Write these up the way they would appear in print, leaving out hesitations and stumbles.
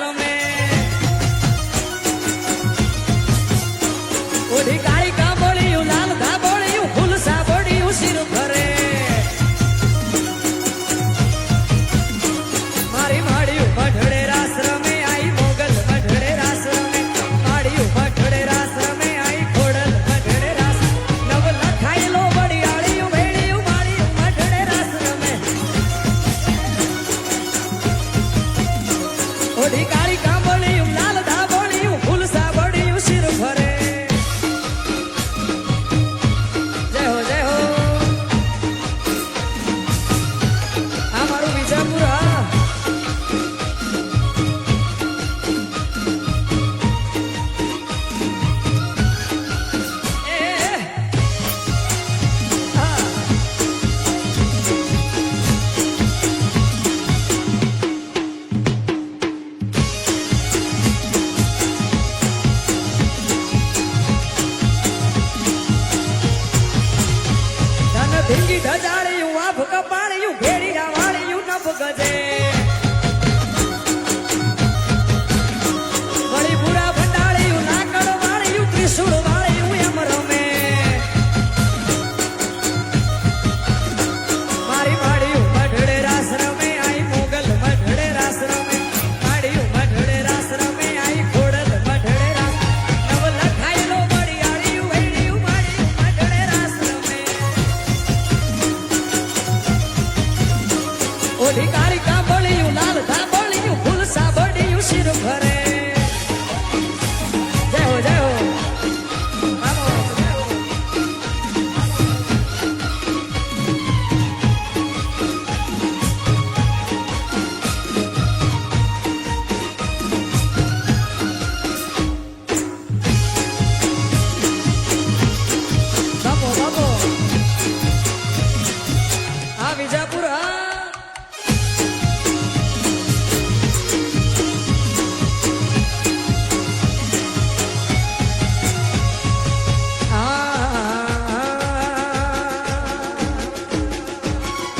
રમે ઓઢી કાળી કાબોળિયું લાલ કાબોળિયું ફૂલ સાબોળિયું શિર ફરે મારી માળિયું મઢડે રાસ રમે આઈ મોગલ મઢડે રાસ રમે માળિયું મઢડે રાસ રમે આઈ ખોડલ મઢડે રાસ નવ લખાયેલો વડિયાળિયું ભેળિયું માળિયું મઢડે રાસ રમે ઓઢી કાળી કાબોળિયું લાલ ધાબોળિયું ફૂલ સાબોળિયું શિર ફરે જય હો જય હો આ મારું વિજાપુર હા ધીંગી ઢજાળિયું આભ કપાળિયું ભેડી વાળિયું નભ ગજે વળી ભૂરા ભંડાળિયું લાકડ વાળિયું ત્રિશુળ વાળિયું એમ રમે મારી માળિયું મઢડે રાસ રમે આઈ મોગલ મઢડે રાસ રમે માળિયું મઢડે રાસ રમે આઈ ખોડલ મઢડે રાસ નવ લખાયેલો વડિયાળિયું વેડિયું માળિયું મઢડે રાસ રમે ઓઢી કાળી કાબોળિયું લાલ ધાબોળિયું ફૂલ સાબોળિયું શિર ફરે જય હો જય હો બાબો જય હો બાબો બાબો આ વિજાપુર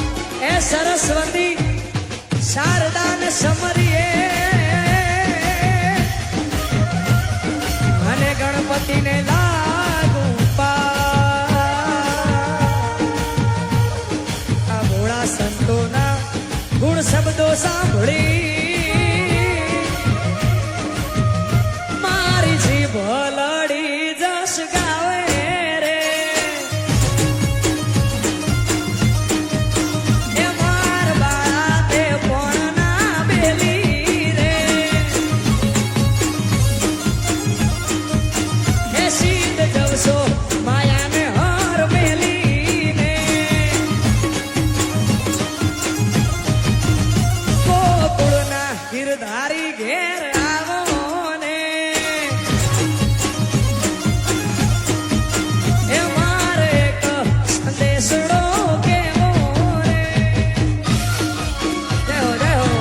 હા સરસ્વતી શારદાન સમરીએ અને ગણપતિને લાગુ આ ભોળા સંતોના ગુણ શબ્દો સાંભળી મારી જીભ લડી જશ ગાવે રે એ માર બાળા તે પણ ના બેલી રે એ સીધ જવશો માયાને હર મેલીને ગોકુળના ગિરધારી ઘેર આવો ને એ મારે એક સંદેશડો કેવો રે જય હો જય હો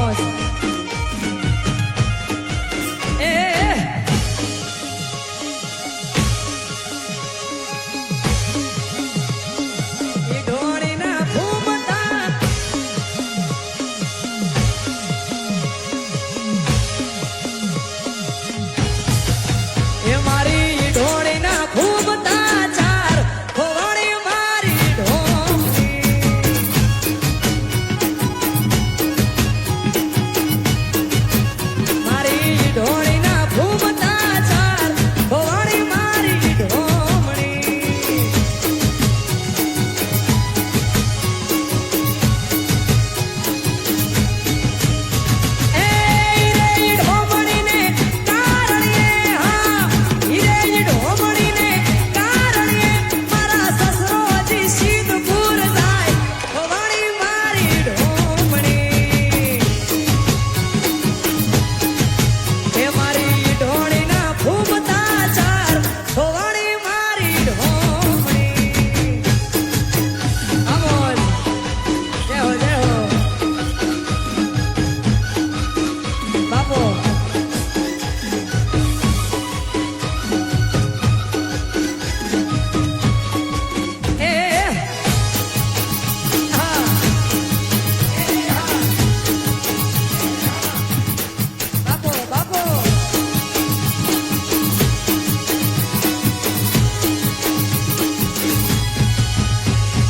આમોસ એ ઢોળીના ફૂમતા એ મારી ઢોળીના ફૂમતા ચાર ખોવાણી મારી ઢોળી મારી ઢોળીના ફૂમતા ચાર ખોવાણી મારી ઢોમણી એ રે ઢોમણીને કારણે હા રે ઢોમણીને કારણે મારા સસરોજી સિદ્ધપુર જાય ખોવાણી મારી ઢોમણી એ મારી ઢોળીના ફૂમતા ચાર ખોવાણી મારી ઢોમણી અમોલ જય હો બાપો એ હા બાપો બાપો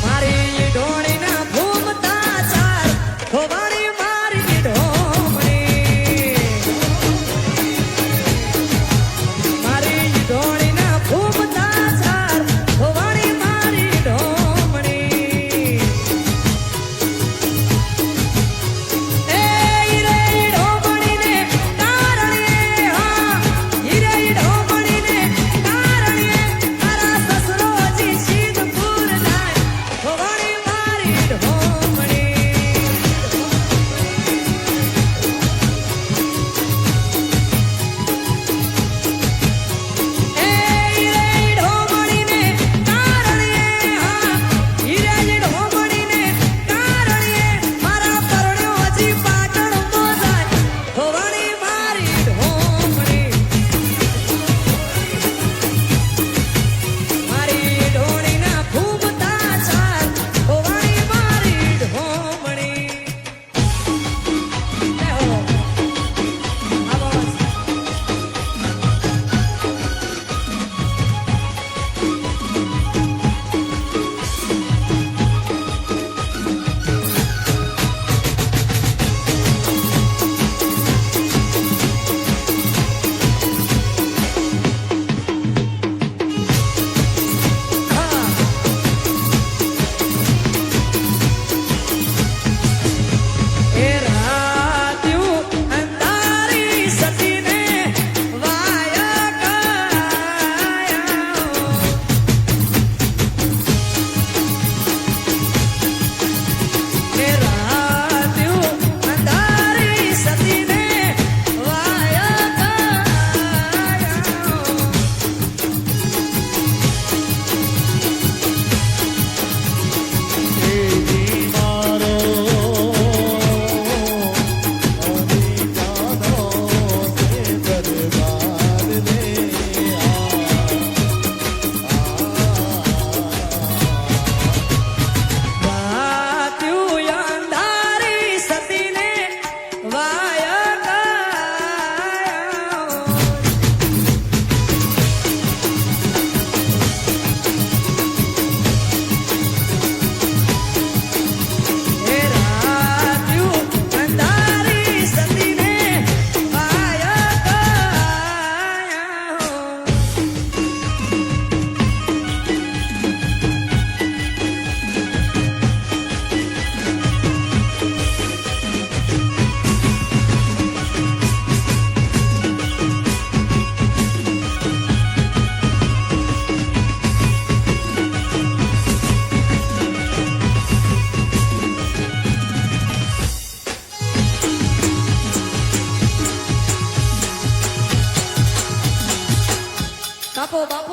મારી ઢોળીના ફૂમતા ચાર ખોવાણી મારી ઢોમણી મારી ઢોળીના ફૂમતા ચાર ખોવાણી મારી ઢોમણી એ રે ઢોમણીને કારણે હા રે ઢોમણીને કારણે મારા સસરોજી સિદ્ધપુર જાય ખોવાણી મારી ઢોમણી એ રે ઢોમણીને કારણે હા રે ઢોમણીને કારણે મારા પરણ્યો હજી પાટણ નો જાય ખોવાણી મારી ઢોમણી મારી ઢોળીના ફૂમતા ચાર ખોવાણી મારી ઢોમણી જય હો આમોસ હા એ રાત્યું અંધારી સતીને વાયા કાયા એ રાત્યું અંધારી સતીને વાયા કાયા દેવી મારો અનિતાનો તે દરબાર રે રાત્યું અંધારી સતીને વાયા કાયા એ રાત્યું અંધારી સતીને વાયા કાયા બાપો બાપો